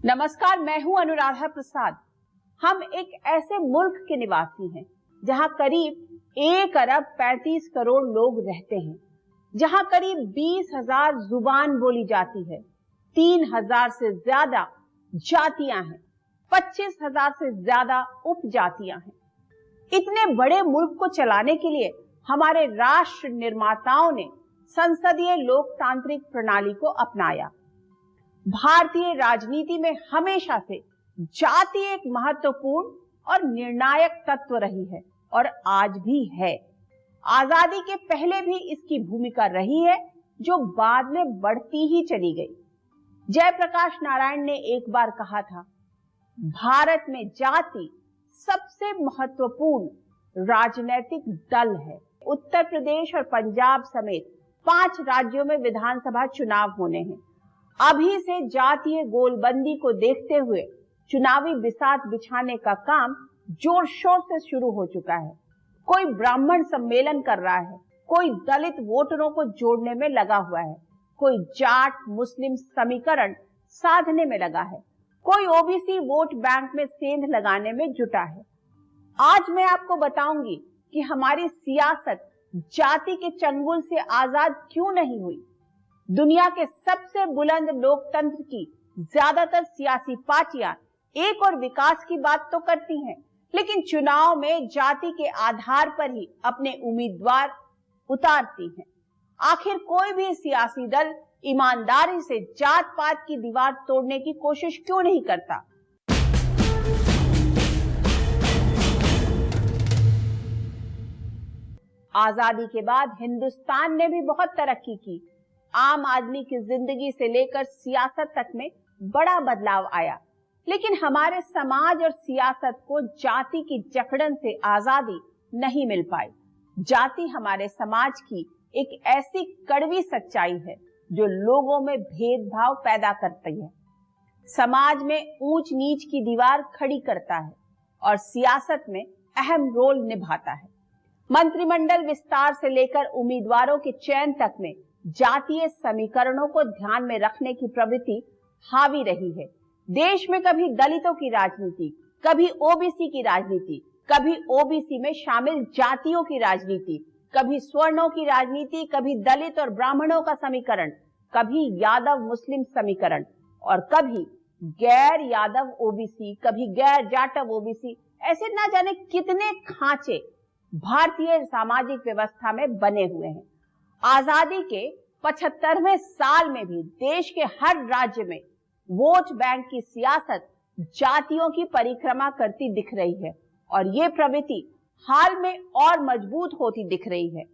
नमस्कार, मैं हूं अनुराधा प्रसाद। हम एक ऐसे मुल्क के निवासी हैं जहां करीब 1 अरब 35 करोड़ लोग रहते हैं, जहां करीब 20,000 जुबान बोली जाती है, 3,000 से ज्यादा जातियां हैं, 25,000 से ज्यादा उपजातियां हैं। इतने बड़े मुल्क को चलाने के लिए हमारे राष्ट्र निर्माताओं ने संसदीय लोकतांत्रिक प्रणाली को अपनाया। भारतीय राजनीति में हमेशा से जाति एक महत्वपूर्ण और निर्णायक तत्व रही है और आज भी है। आजादी के पहले भी इसकी भूमिका रही है, जो बाद में बढ़ती ही चली गई। जयप्रकाश नारायण ने एक बार कहा था, भारत में जाति सबसे महत्वपूर्ण राजनीतिक दल है। उत्तर प्रदेश और पंजाब समेत 5 राज्यों में विधानसभा चुनाव होने हैं। अभी से जातीय गोलबंदी को देखते हुए चुनावी बिसात बिछाने का काम जोर शोर से शुरू हो चुका है। कोई ब्राह्मण सम्मेलन कर रहा है, कोई दलित वोटरों को जोड़ने में लगा हुआ है, कोई जाट मुस्लिम समीकरण साधने में लगा है, कोई ओबीसी वोट बैंक में सेंध लगाने में जुटा है। आज मैं आपको बताऊंगी कि हमारी सियासत जाति के चंगुल से आजाद क्यों नहीं हुई। दुनिया के सबसे बुलंद लोकतंत्र की ज्यादातर सियासी पार्टियां एक और विकास की बात तो करती हैं, लेकिन चुनाव में जाति के आधार पर ही अपने उम्मीदवार उतारती हैं। आखिर कोई भी सियासी दल ईमानदारी से जात पात की दीवार तोड़ने की कोशिश क्यों नहीं करता। आजादी के बाद हिंदुस्तान ने भी बहुत तरक्की की। आम आदमी की जिंदगी से लेकर सियासत तक में बड़ा बदलाव आया, लेकिन हमारे समाज और सियासत को जाति की जकड़न से आजादी नहीं मिल पाई। जाति हमारे समाज की एक ऐसी कड़वी सच्चाई है जो लोगों में भेदभाव पैदा करती है, समाज में ऊंच नीच की दीवार खड़ी करता है और सियासत में अहम रोल निभाता है। मंत्रिमंडल विस्तार से लेकर उम्मीदवारों के चयन तक में जातीय समीकरणों को ध्यान में रखने की प्रवृत्ति हावी रही है। देश में कभी दलितों की राजनीति, कभी ओबीसी की राजनीति, कभी ओबीसी में शामिल जातियों की राजनीति, कभी सवर्णों की राजनीति, कभी दलित और ब्राह्मणों का समीकरण, कभी यादव मुस्लिम समीकरण और कभी गैर यादव ओबीसी, कभी गैर जाटव ओबीसी। ऐसे ना जाने कितने खांचे भारतीय सामाजिक व्यवस्था में बने हुए हैं। आजादी के 75वें साल में भी देश के हर राज्य में वोट बैंक की सियासत जातियों की परिक्रमा करती दिख रही है और ये प्रवृत्ति हाल में और मजबूत होती दिख रही है।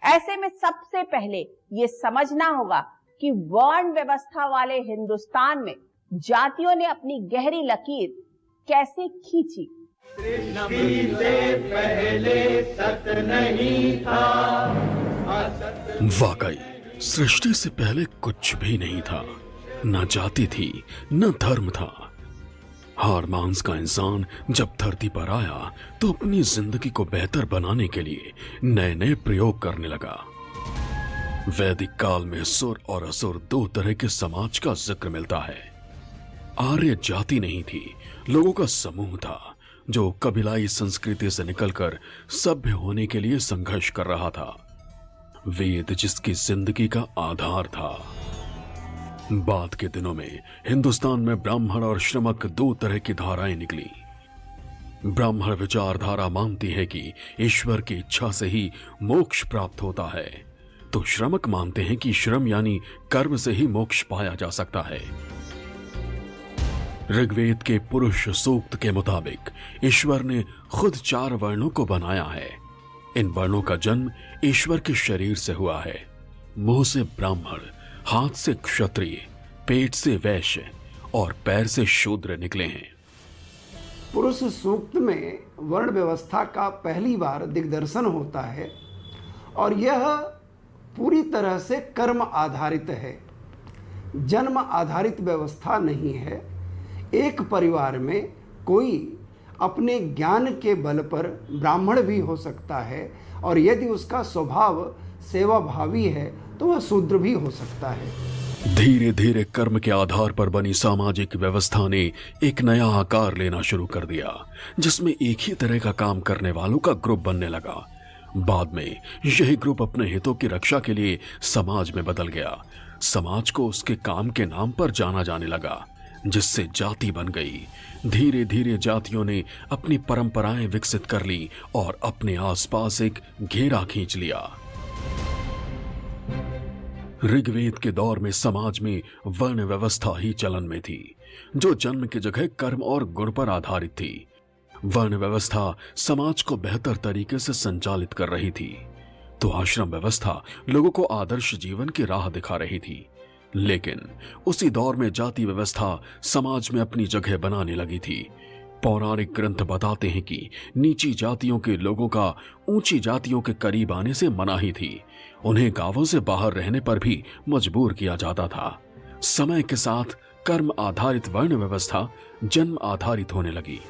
ऐसे में सबसे पहले ये समझना होगा कि वर्ण व्यवस्था वाले हिंदुस्तान में जातियों ने अपनी गहरी लकीर कैसे खींची। सृष्टि से पहले सत नहीं था। वाकई सृष्टि से पहले कुछ भी नहीं था, न जाति थी न धर्म था। हाड़ मांस का इंसान जब धरती पर आया तो अपनी जिंदगी को बेहतर बनाने के लिए नए नए प्रयोग करने लगा। वैदिक काल में सुर और असुर 2 तरह के समाज का जिक्र मिलता है। आर्य जाति नहीं थी, लोगों का समूह था जो कबीलाई संस्कृति से निकलकर सभ्य होने के लिए संघर्ष कर रहा था। वेद जिसकी जिंदगी का आधार था। बाद के दिनों में हिंदुस्तान में ब्राह्मण और श्रमक 2 तरह की धाराएं निकली। ब्राह्मण विचारधारा मानती है कि ईश्वर की इच्छा से ही मोक्ष प्राप्त होता है, तो श्रमक मानते हैं कि श्रम यानी कर्म से ही मोक्ष पाया जा सकता है। ऋग्वेद के पुरुष सूक्त के मुताबिक ईश्वर ने खुद 4 वर्णों को बनाया है। इन वर्णों का जन्म ईश्वर के शरीर से हुआ है। मुंह से ब्राह्मण, हाथ से क्षत्रिय, पेट से वैश्य और पैर से शूद्र निकले हैं। पुरुष सूक्त में वर्ण व्यवस्था का पहली बार दिग्दर्शन होता है और यह पूरी तरह से कर्म आधारित है, जन्म आधारित व्यवस्था नहीं है। एक परिवार में कोई अपने ज्ञान के बल पर ब्राह्मण भी हो सकता है और यदि उसका स्वभाव सेवाभावी है तो वह शूद्र भी हो सकता है। धीरे धीरे कर्म के आधार पर बनी सामाजिक व्यवस्था ने एक नया आकार लेना शुरू कर दिया, जिसमें एक ही तरह का काम करने वालों का ग्रुप बनने लगा। बाद में यही ग्रुप अपने हितों की रक्षा के लिए समाज में बदल गया। समाज को उसके काम के नाम पर जाना जाने लगा, जिससे जाति बन गई। धीरे धीरे जातियों ने अपनी परंपराएं विकसित कर ली और अपने आसपास एक घेरा खींच लिया। ऋग्वेद के दौर में समाज में वर्ण व्यवस्था ही चलन में थी, जो जन्म की जगह कर्म और गुण पर आधारित थी। वर्ण व्यवस्था समाज को बेहतर तरीके से संचालित कर रही थी, तो आश्रम व्यवस्था लोगों को आदर्श जीवन की राह दिखा रही थी। लेकिन उसी दौर में जाति व्यवस्था समाज में अपनी जगह बनाने लगी थी। पौराणिक ग्रंथ बताते हैं कि नीची जातियों के लोगों का ऊंची जातियों के करीब आने से मनाही थी। उन्हें गांवों से बाहर रहने पर भी मजबूर किया जाता था। समय के साथ कर्म आधारित वर्ण व्यवस्था जन्म आधारित होने लगी।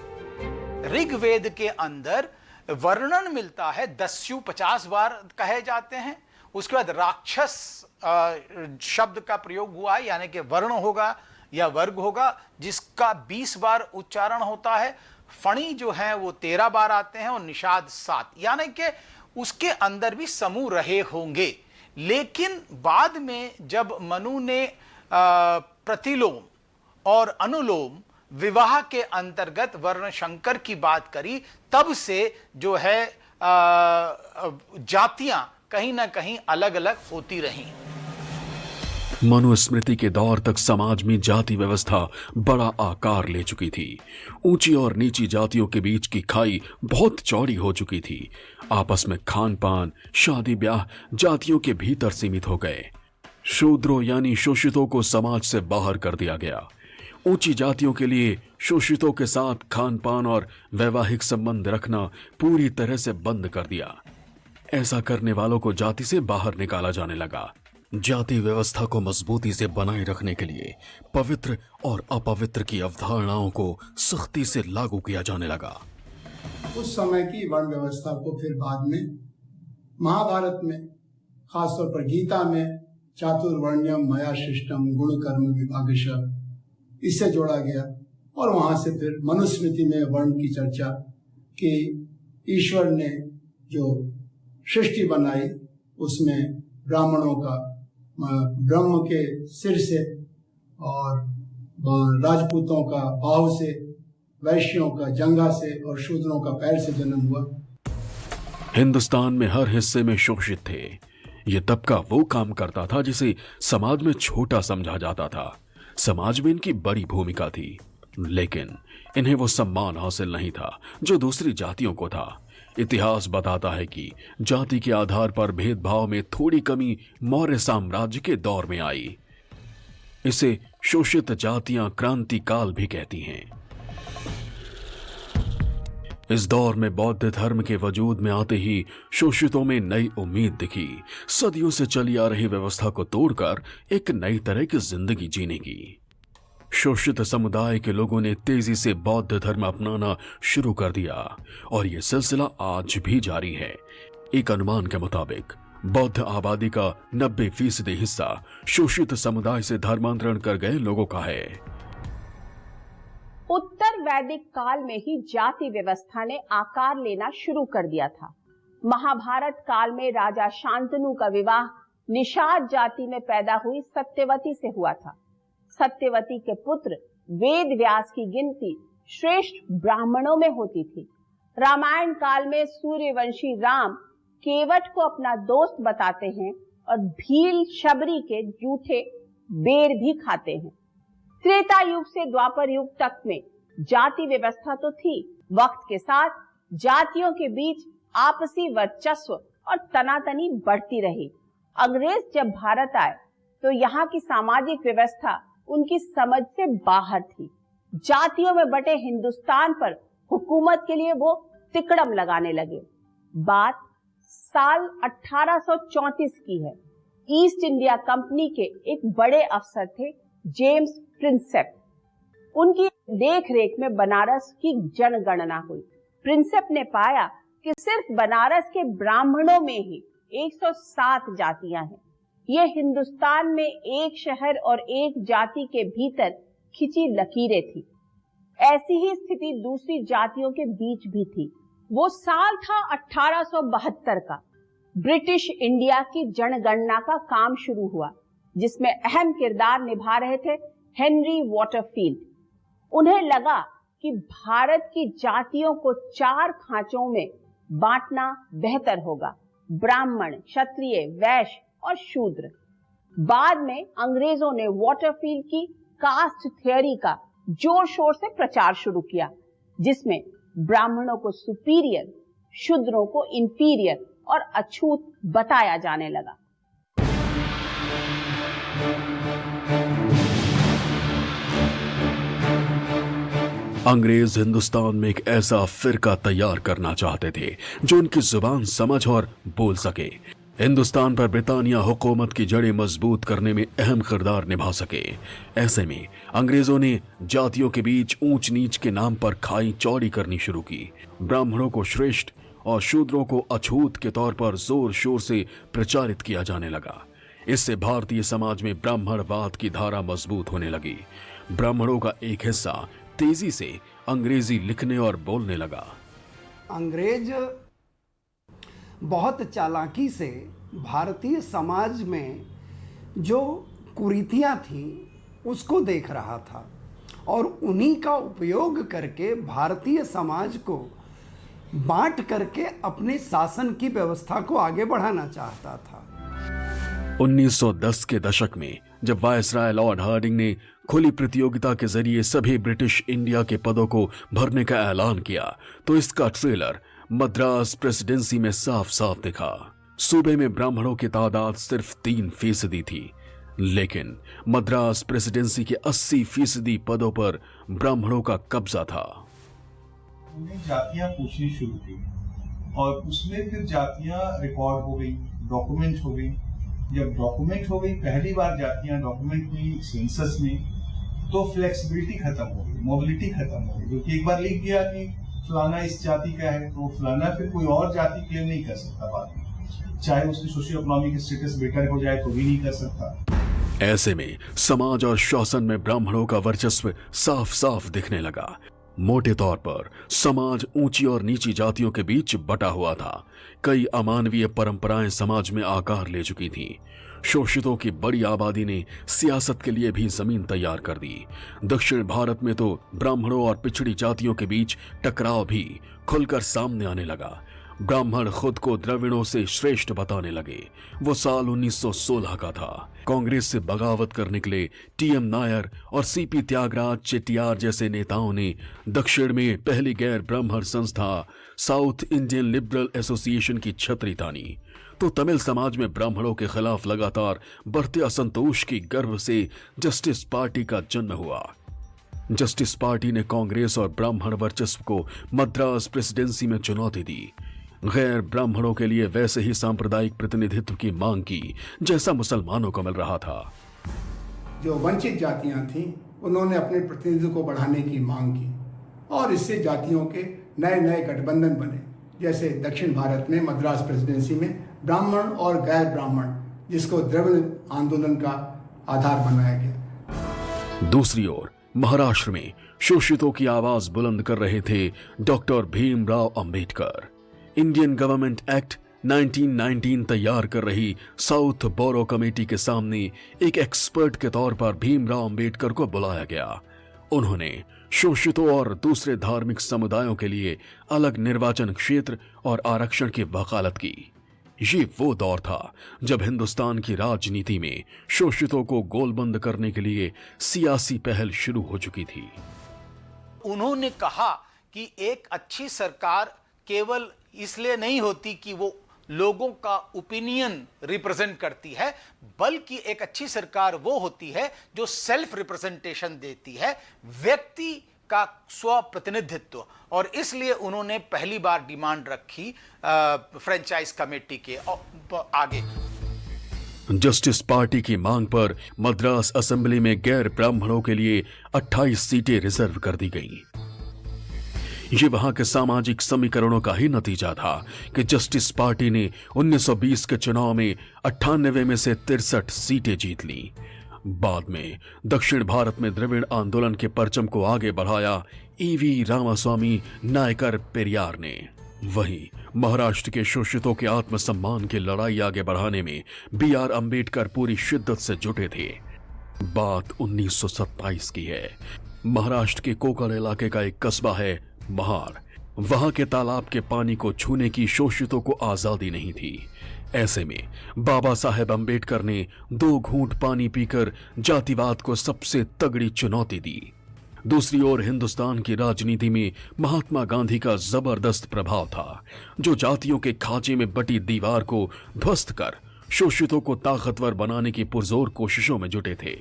ऋग्वेद के अंदर वर्णन मिलता है, दस्यु 50 बार कहे जाते हैं। उसके बाद राक्षस शब्द का प्रयोग हुआ है, यानी कि वर्ण होगा या वर्ग होगा, जिसका 20 बार उच्चारण होता है। फणी जो है वो 13 बार आते हैं और निषाद 7, यानी कि उसके अंदर भी समूह रहे होंगे। लेकिन बाद में जब मनु ने प्रतिलोम और अनुलोम विवाह के अंतर्गत वर्ण संकर की बात करी, तब से जो है जातियां कहीं ना कहीं अलग अलग होती रहीं। मनुस्मृति के दौर तक समाज में जाति व्यवस्था बड़ा आकार ले चुकी थी। ऊंची और नीची जातियों के बीच की खाई बहुत चौड़ी हो चुकी थी। आपस में खान पान, शादी ब्याह जातियों के भीतर सीमित हो गए। शूद्रों यानी शोषितों को समाज से बाहर कर दिया गया। ऊंची जातियों के लिए शोषितों के साथ खान पान और वैवाहिक संबंध रखना पूरी तरह से बंद कर दिया। ऐसा करने वालों को जाति से बाहर निकाला जाने लगा। जाति व्यवस्था को मजबूती से बनाए रखने के लिए पवित्र और अपवित्र की अवधारणाओं को सख्ती से लागू किया जाने लगा। उस समय की वर्ण व्यवस्था को फिर बाद में महाभारत में, खासतौर पर गीता में चातुर्वर्ण्यम मया शिष्टम गुण कर्म विभागशः, इससे जोड़ा गया। और वहां से फिर मनुस्मृति में वर्ण की चर्चा कि ईश्वर ने जो सृष्टि बनाई उसमें ब्राह्मणों का ब्रह्म के सिर से और राजपूतों का बाहु से, वैश्यों का जंघा से और शूद्रों का पैर से जन्म हुआ। हिंदुस्तान में हर हिस्से में शोषित थे। ये तबका वो काम करता था जिसे समाज में छोटा समझा जाता था। समाज में इनकी बड़ी भूमिका थी, लेकिन इन्हें वो सम्मान हासिल नहीं था जो दूसरी जातियों को था। इतिहास बताता है कि जाति के आधार पर भेदभाव में थोड़ी कमी मौर्य साम्राज्य के दौर में आई। इसे शोषित जातियां क्रांति काल भी कहती हैं। इस दौर में बौद्ध धर्म के वजूद में आते ही शोषितों में नई उम्मीद दिखी। सदियों से चली आ रही व्यवस्था को तोड़कर एक नई तरह की जिंदगी जीने की। शोषित समुदाय के लोगों ने तेजी से बौद्ध धर्म अपनाना शुरू कर दिया और यह सिलसिला आज भी जारी है। एक अनुमान के मुताबिक बौद्ध आबादी का 90% हिस्सा शोषित समुदाय से धर्मांतरण कर गए लोगों का है। उत्तर वैदिक काल में ही जाति व्यवस्था ने आकार लेना शुरू कर दिया था। महाभारत काल में राजा शांतनु का विवाह निषाद जाति में पैदा हुई सत्यवती से हुआ था। सत्यवती के पुत्र वेद व्यास की गिनती श्रेष्ठ ब्राह्मणों में होती थी। रामायण काल में सूर्यवंशी राम केवट को अपना दोस्त बताते हैं और भील शबरी के जूठे बेर भी खाते हैं। त्रेता युग से द्वापर युग तक में जाति व्यवस्था तो थी। वक्त के साथ जातियों के बीच आपसी वर्चस्व और तनातनी बढ़ती रही। अंग्रेज जब भारत आए तो यहाँ की सामाजिक व्यवस्था उनकी समझ से बाहर थी। जातियों में बटे हिंदुस्तान पर हुकूमत के लिए वो तिकड़म लगाने लगे। बात साल 1834 की है। ईस्ट इंडिया कंपनी के एक बड़े अफसर थे जेम्स प्रिंसेप। उनकी देखरेख में बनारस की जनगणना हुई। प्रिंसेप ने पाया कि सिर्फ बनारस के ब्राह्मणों में ही 107 जातियां हैं। ये हिंदुस्तान में एक शहर और एक जाति के भीतर खिंची लकीरें थी। ऐसी ही स्थिति दूसरी जातियों के बीच भी थी। वो साल था 1872 का। ब्रिटिश इंडिया की जनगणना का काम शुरू हुआ, जिसमें अहम किरदार निभा रहे थे हेनरी वॉटरफील्ड। उन्हें लगा कि भारत की जातियों को 4 खांचों में बांटना बेहतर होगा: ब्राह्मण, क्षत्रिय, वैश्य और शूद्र। बाद में अंग्रेजों ने वॉटरफील्ड की कास्ट थ्योरी का जोर शोर से प्रचार शुरू किया, जिसमें ब्राह्मणों को सुपीरियर, शूद्रों को इंफीरियर और अछूत बताया जाने लगा। अंग्रेज हिंदुस्तान में एक ऐसा फिरका तैयार करना चाहते थे जो उनकी जुबान समझ और बोल सके, हिंदुस्तान पर ब्रिटानिया हुकूमत की जड़ें मजबूत करने में अहम किरदार निभा सके। ऐसे में अंग्रेजों ने जातियों के बीच ऊंच नीच के नाम पर खाई चौड़ी करनी शुरू की। ब्राह्मणों को श्रेष्ठ और शूद्रों को अछूत के तौर पर जोर शोर से प्रचारित किया जाने लगा। इससे भारतीय समाज में ब्राह्मणवाद की धारा मजबूत होने लगी। ब्राह्मणों का एक हिस्सा तेजी से अंग्रेजी लिखने और बोलने लगा। अंग्रेज बहुत चालाकी से भारतीय समाज में जो कुरीतियां थीं उसको देख रहा था और उन्हीं का उपयोग करके भारतीय समाज को बांट करके अपने शासन की व्यवस्था को आगे बढ़ाना चाहता था। 1910 के दशक में जब वायसराय लॉर्ड हार्डिंग ने खुली प्रतियोगिता के जरिए सभी ब्रिटिश इंडिया के पदों को भरने का ऐलान किया, तो इसका ट्रेलर मद्रास प्रेसिडेंसी में साफ साफ दिखा। सूबे में ब्राह्मणों की तादाद सिर्फ 3% थी, लेकिन मद्रास प्रेसिडेंसी के 80% पदों पर ब्राह्मणों का कब्जा था। जातियां पूछनी शुरू की और उसमें फिर जातियां रिकॉर्ड हो गई, डॉक्यूमेंट हो गई। जब डॉक्यूमेंट हो गई, पहली बार जातियां डॉक्यूमेंट हुई सेंसस में, तो फ्लेक्सिबिलिटी खत्म हो गई, मोबिलिटी खत्म हो गई। क्योंकि एक बार लिख दिया कि फलाना इस जाति का है, तो फलाना फिर कोई और जाति क्लेम नहीं कर सकता बाद में, चाहे उसकी सोशियो इकोनॉमिक स्टेटस बेटर हो जाए तो भी नहीं कर सकता। ऐसे में समाज और शासन में ब्राह्मणों का वर्चस्व साफ साफ दिखने लगा। मोटे तौर पर समाज ऊंची और नीची जातियों के बीच बटा हुआ था। कई अमानवीय परंपराएं समाज में आकार ले चुकी थीं। शोषितों की बड़ी आबादी ने सियासत के लिए भी जमीन तैयार कर दी। दक्षिण भारत में तो ब्राह्मणों और पिछड़ी जातियों के बीच टकराव भी खुलकर सामने आने लगा। ब्राह्मण खुद को द्रविड़ों से श्रेष्ठ बताने लगे। वो साल 1916 का था। कांग्रेस से बगावत कर निकले टीएम नायर और सीपी त्यागराज चेट्टियार जैसे नेताओं ने दक्षिण में पहली गैर ब्राह्मण संस्था साउथ इंडियन लिबरल एसोसिएशन की छतरी तानी। तो तमिल समाज में ब्राह्मणों के खिलाफ लगातार बढ़ते असंतोष की गर्भ से जस्टिस पार्टी का जन्म हुआ। जस्टिस पार्टी ने कांग्रेस और ब्राह्मण वर्चस्व को मद्रास प्रेसिडेंसी में चुनौती दी। गैर ब्राह्मणों के लिए वैसे ही सांप्रदायिक प्रतिनिधित्व की मांग की जैसा मुसलमानों को मिल रहा था। जो वंचित जातियां थीं, उन्होंने अपने प्रतिनिधित्व को बढ़ाने की मांग की और इससे जातियों के नए नए गठबंधन बने। जैसे दक्षिण भारत में मद्रास प्रेसिडेंसी में ब्राह्मण और गैर ब्राह्मण, जिसको द्रविड़ आंदोलन का आधार बनाया गया। दूसरी ओर महाराष्ट्र में शोषितों की आवाज बुलंद कर रहे थे doctor Bhimrao Ambedkar. Indian government act 1919 तैयार कर रही साउथ बोरो कमेटी के सामने एक एक्सपर्ट के तौर पर भीमराव अंबेडकर को बुलाया गया। उन्होंने शोषितों और दूसरे धार्मिक समुदायों के लिए अलग निर्वाचन क्षेत्र और आरक्षण की वकालत की। ये वो दौर था जब हिंदुस्तान की राजनीति में शोषितों को गोलबंद करने के लिए सियासी पहल शुरू हो चुकी थी। उन्होंने कहा कि एक अच्छी सरकार केवल इसलिए नहीं होती कि वो लोगों का ओपिनियन रिप्रेजेंट करती है, बल्कि एक अच्छी सरकार वो होती है जो सेल्फ रिप्रेजेंटेशन देती है, व्यक्ति का स्व प्रतिनिधित्व। और इसलिए उन्होंने पहली बार डिमांड रखी फ्रेंचाइज कमेटी के आगे। जस्टिस पार्टी की मांग पर मद्रास असेंबली में गैर ब्राह्मणों के लिए 28 सीटें रिजर्व कर दी गईं। ये वहां के सामाजिक समीकरणों का ही नतीजा था कि जस्टिस पार्टी ने 1920 के चुनाव में 98 में से 63 सीटें जीत ली। बाद में दक्षिण भारत में द्रविड़ आंदोलन के परचम को आगे बढ़ाया ईवी रामास्वामी नायकर पेरियार ने। वहीं महाराष्ट्र के शोषितों के आत्मसम्मान की लड़ाई आगे बढ़ाने में BR अंबेडकर पूरी शिद्दत से जुटे थे। बात 1927 की है। महाराष्ट्र के कोकण इलाके का एक कस्बा है महार। वहां के तालाब के पानी को छूने की शोषितों को आजादी नहीं थी। ऐसे में बाबा साहेब अंबेडकर ने 2 घूंट पानी पीकर जातिवाद को सबसे तगड़ी चुनौती दी। दूसरी ओर हिंदुस्तान की राजनीति में महात्मा गांधी का जबरदस्त प्रभाव था, जो जातियों के खांचे में बटी दीवार को ध्वस्त कर शोषितों को ताकतवर बनाने की पुरजोर कोशिशों में जुटे थे।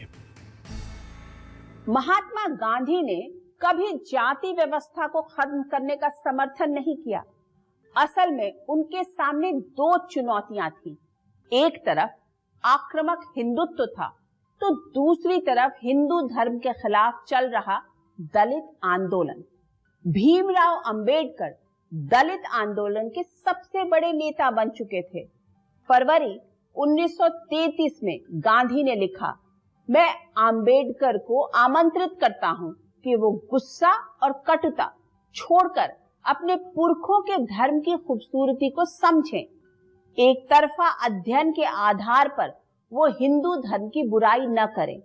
महात्मा गांधी ने कभी जाति व्यवस्था को खत्म करने का समर्थन नहीं किया। असल में उनके सामने 2 चुनौतियां थी। एक तरफ आक्रामक हिंदुत्व था, तो दूसरी तरफ हिंदू धर्म के खिलाफ चल रहा दलित आंदोलन। भीमराव अंबेडकर दलित आंदोलन के सबसे बड़े नेता बन चुके थे। फरवरी 1933 में गांधी ने लिखा, मैं अंबेडकर को आमंत्रित करता हूं कि वो गुस्सा और कटुता छोड़कर अपने पुरखों के धर्म की खूबसूरती को समझें। एक तरफा अध्ययन के आधार पर वो हिंदू धर्म की बुराई न करें।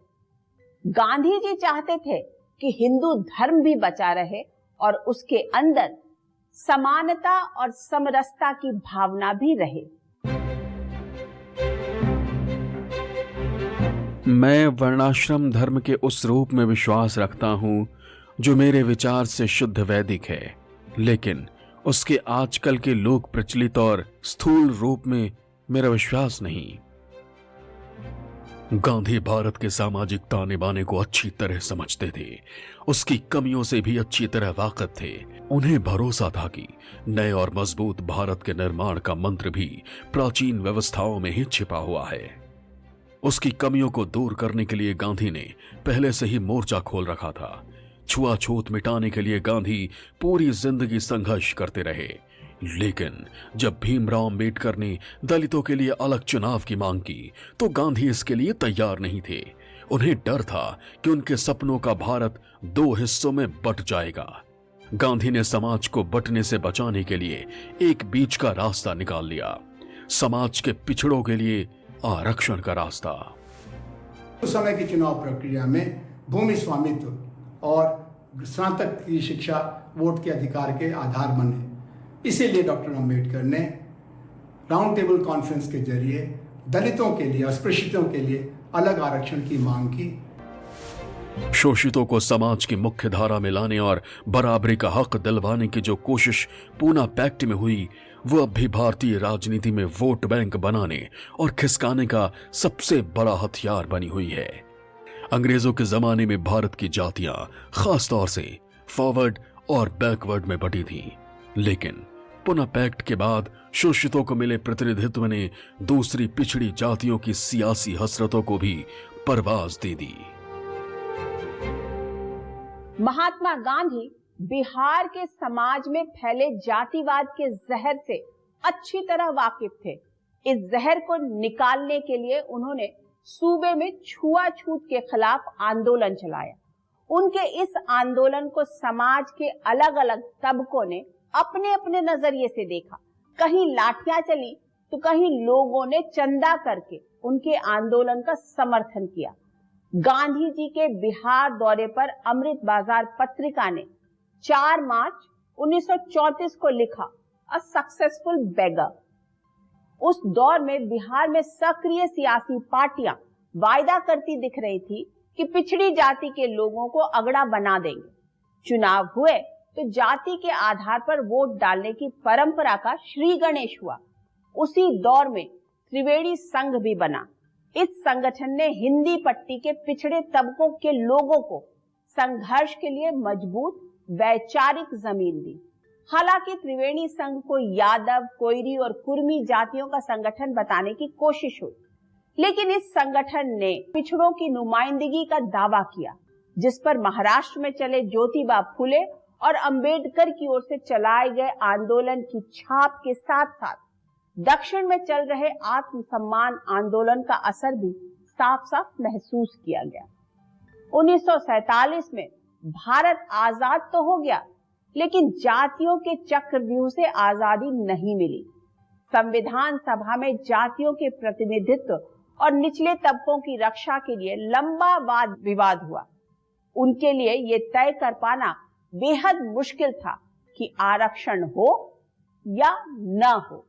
गांधी जी चाहते थे कि हिंदू धर्म भी बचा रहे और उसके अंदर समानता और समरसता की भावना भी रहे। मैं वर्णाश्रम धर्म के उस रूप में विश्वास रखता हूं जो मेरे विचार से शुद्ध वैदिक है, लेकिन उसके आजकल के लोक प्रचलित और स्थूल रूप में मेरा विश्वास नहीं। गांधी भारत के सामाजिक ताने बाने को अच्छी तरह समझते थे, उसकी कमियों से भी अच्छी तरह वाकिफ थे। उन्हें भरोसा था कि नए और मजबूत भारत के निर्माण का मंत्र भी प्राचीन व्यवस्थाओं में ही छिपा हुआ है। उसकी कमियों को दूर करने के लिए गांधी ने पहले से ही मोर्चा खोल रखा था। छुआछूत मिटाने के लिए गांधी पूरी जिंदगी संघर्ष करते रहे, लेकिन जब भीमराव अंबेडकर ने दलितों के लिए अलग चुनाव की मांग की तो गांधी इसके लिए तैयार नहीं थे। उन्हें डर था कि उनके सपनों का भारत 2 हिस्सों में बंट जाएगा। गांधी ने समाज को बंटने से बचाने के लिए एक बीच का रास्ता निकाल लिया, समाज के पिछड़ों के लिए आरक्षण का रास्ता। उस समय की चुनाव प्रक्रिया में भूमि स्वामित्व और स्नातक की शिक्षा वोट के अधिकार के आधार बने। इसीलिए डॉक्टर अंबेडकर ने राउंड टेबल कॉन्फ्रेंस के जरिए दलितों के लिए, अस्पृश्यतों के लिए अलग आरक्षण की मांग की। शोषितों को समाज की मुख्य धारा में लाने और बराबरी का हक दिलवाने की जो कोशिश पूना पैक्ट में हुई, वो अब भी भारतीय राजनीति में वोट बैंक बनाने और खिसकाने का सबसे बड़ा हथियार बनी हुई है। अंग्रेजों के जमाने में भारत की जातियां खासतौर से फॉरवर्ड और बैकवर्ड में बटी थीं, लेकिन पुना पैक्ट के बाद शोषितों को मिले प्रतिनिधित्व ने दूसरी पिछड़ी जातियों की सियासी हसरतों को भी परवाज दे दी। महात्मा गांधी बिहार के समाज में फैले जातिवाद के जहर से अच्छी तरह वाकिफ थे। इस जहर को निकालने के लिए उन्होंने सूबे में छुआछूत के खिलाफ आंदोलन चलाया। उनके इस आंदोलन को समाज के अलग अलग तबकों ने अपने अपने नजरिए से देखा। कहीं लाठियां चली तो कहीं लोगों ने चंदा करके उनके आंदोलन का समर्थन किया। गांधी जी के बिहार दौरे पर अमृत बाजार पत्रिका ने 4 मार्च 1934 को लिखा, अ सक्सेसफुल बेगर। उस दौर में बिहार में सक्रिय सियासी पार्टियां वायदा करती दिख रही थी कि पिछड़ी जाति के लोगों को अगड़ा बना देंगे। चुनाव हुए तो जाति के आधार पर वोट डालने की परंपरा का श्री गणेश हुआ। उसी दौर में त्रिवेणी संघ भी बना। इस संगठन ने हिंदी पट्टी के पिछड़े तबकों के लोगों को संघर्ष के लिए मजबूत वैचारिक जमीन दी। हालांकि त्रिवेणी संघ को यादव, कोयरी और कुर्मी जातियों का संगठन बताने की कोशिश हुई, लेकिन इस संगठन ने पिछड़ों की नुमाइंदगी का दावा किया, जिस पर महाराष्ट्र में चले ज्योतिबा फुले और अंबेडकर की ओर से चलाए गए आंदोलन की छाप के साथ साथ दक्षिण में चल रहे आत्मसम्मान आंदोलन का असर भी साफ साफ महसूस किया गया। 1947 में भारत आजाद तो हो गया, लेकिन जातियों के चक्रव्यूह से आजादी नहीं मिली। संविधान सभा में जातियों के प्रतिनिधित्व और निचले तबकों की रक्षा के लिए लंबा वाद विवाद हुआ। उनके लिए यह तय कर पाना बेहद मुश्किल था कि आरक्षण हो या न हो।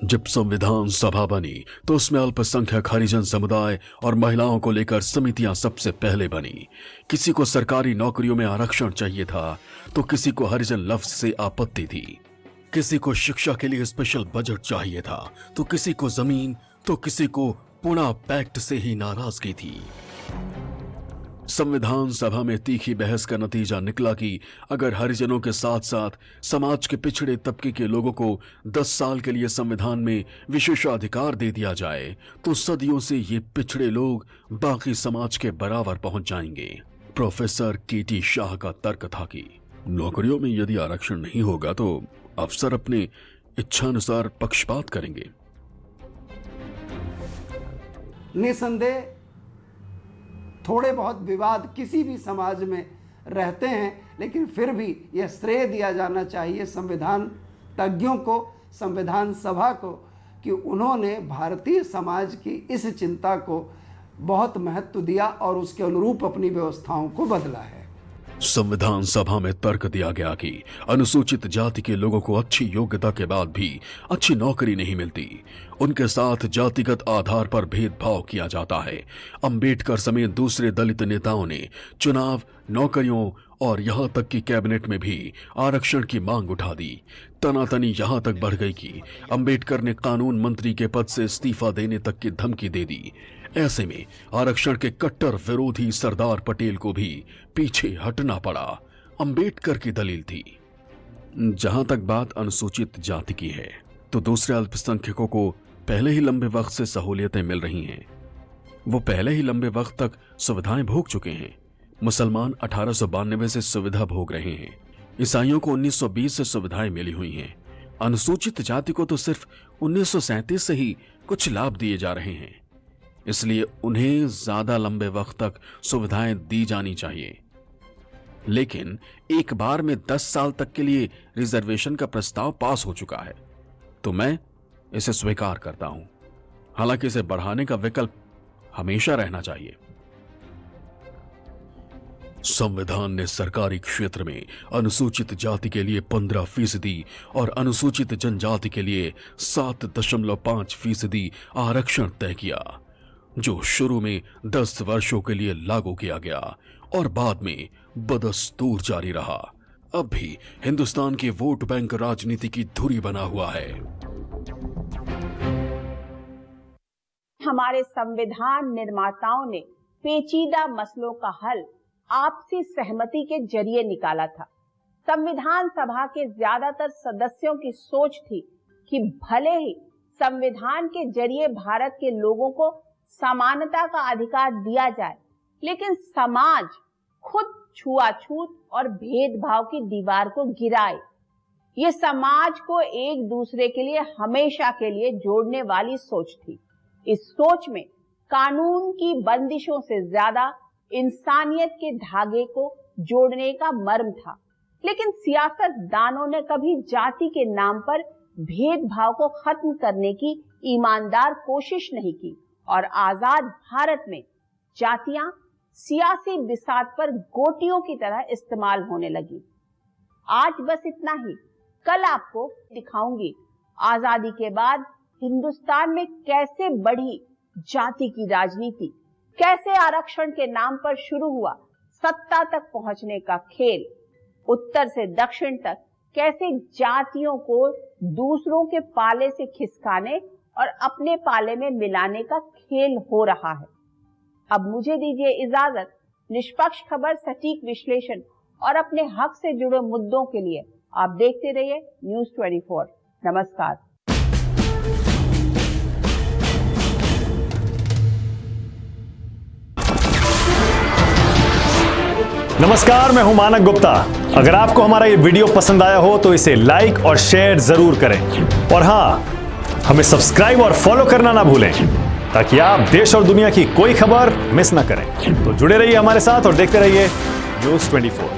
जब संविधान सभा बनी तो उसमें अल्पसंख्यक हरिजन समुदाय और महिलाओं को लेकर समितियां सबसे पहले बनी। किसी को सरकारी नौकरियों में आरक्षण चाहिए था तो किसी को हरिजन लफ्ज से आपत्ति थी, किसी को शिक्षा के लिए स्पेशल बजट चाहिए था तो किसी को जमीन तो किसी को पुणे पैक्ट से ही नाराजगी थी। संविधान सभा में तीखी बहस का नतीजा निकला कि अगर हरिजनों के साथ साथ समाज के पिछड़े तबके के लोगों को 10 साल के लिए संविधान में विशेषाधिकार दे दिया जाए तो सदियों से ये पिछड़े लोग बाकी समाज के बराबर पहुंच जाएंगे। Professor K.T.. शाह का तर्क था कि नौकरियों में यदि आरक्षण नहीं होगा तो अफसर अपने इच्छानुसार पक्षपात करेंगे। निसंदेह थोड़े बहुत विवाद किसी भी समाज में रहते हैं, लेकिन फिर भी यह श्रेय दिया जाना चाहिए संविधान तज्ञों को, संविधान सभा को, कि उन्होंने भारतीय समाज की इस चिंता को बहुत महत्व दिया और उसके अनुरूप अपनी व्यवस्थाओं को बदला है। संविधान सभा में तर्क दिया गया कि अनुसूचित जाति के लोगों को अच्छी योग्यता के बाद भी अच्छी नौकरी नहीं मिलती, उनके साथ जातिगत आधार पर भेदभाव किया जाता है। अंबेडकर समेत दूसरे दलित नेताओं ने चुनाव, नौकरियों और यहां तक कि कैबिनेट में भी आरक्षण की मांग उठा दी। तनातनी यहां तक बढ़ गई कि अंबेडकर ने कानून मंत्री के पद से इस्तीफा देने तक की धमकी दे दी। ऐसे में आरक्षण के कट्टर विरोधी सरदार पटेल को भी पीछे हटना पड़ा। अंबेडकर की दलील थी, जहां तक बात अनुसूचित जाति की है तो दूसरे अल्पसंख्यकों को पहले ही लंबे वक्त से सहूलियतें मिल रही हैं। वो पहले ही लंबे वक्त तक सुविधाएं भोग चुके हैं। मुसलमान 1892 से सुविधा भोग रहे हैं। ईसाइयों को 1920 से सुविधाएं मिली हुई हैं। अनुसूचित जाति को तो सिर्फ 1937 से ही कुछ लाभ दिए जा रहे हैं, इसलिए उन्हें ज्यादा लंबे वक्त तक सुविधाएं दी जानी चाहिए। लेकिन एक बार में 10 साल तक के लिए रिजर्वेशन का प्रस्ताव पास हो चुका है तो मैं इसे स्वीकार करता हूं। हालांकि इसे बढ़ाने का विकल्प हमेशा रहना चाहिए। संविधान ने सरकारी क्षेत्र में अनुसूचित जाति के लिए 15% और अनुसूचित जनजाति के लिए 7.5% आरक्षण तय किया, जो शुरू में 10 वर्षों के लिए लागू किया गया और बाद में बदस्तूर जारी रहा। अब भी हिंदुस्तान की वोट बैंक राजनीति की धुरी बना हुआ है। हमारे संविधान निर्माताओं ने पेचीदा मसलों का हल आपसी सहमति के जरिए निकाला था। संविधान सभा के ज्यादातर सदस्यों की सोच थी कि भले ही संविधान के जरिए भारत के लोगों को समानता का अधिकार दिया जाए, लेकिन समाज खुद छुआछूत और भेदभाव की दीवार को गिराए। ये समाज को एक दूसरे के लिए हमेशा के लिए जोड़ने वाली सोच थी। इस सोच में कानून की बंदिशों से ज्यादा इंसानियत के धागे को जोड़ने का मर्म था। लेकिन सियासतदानों ने कभी जाति के नाम पर भेदभाव को खत्म करने की ईमानदार कोशिश नहीं की और आजाद भारत में जातियां सियासी बिसात पर गोटियों की तरह इस्तेमाल होने लगी। आज बस इतना ही। कल आपको दिखाऊंगी आजादी के बाद हिंदुस्तान में कैसे बढ़ी जाति की राजनीति, कैसे आरक्षण के नाम पर शुरू हुआ सत्ता तक पहुंचने का खेल, उत्तर से दक्षिण तक कैसे जातियों को दूसरों के पाले से खिसकाने और अपने पाले में मिलाने का खेल हो रहा है। अब मुझे दीजिए इजाजत। निष्पक्ष खबर, सटीक विश्लेषण और अपने हक से जुड़े मुद्दों के लिए आप देखते रहिए न्यूज़ 24। नमस्कार। नमस्कार, मैं हूं मानक गुप्ता। अगर आपको हमारा ये वीडियो पसंद आया हो तो इसे लाइक और शेयर जरूर करें, और हां, हमें सब्सक्राइब और फॉलो करना ना भूलें ताकि आप देश और दुनिया की कोई खबर मिस ना करें। तो जुड़े रहिए हमारे साथ और देखते रहिए न्यूज़ 24।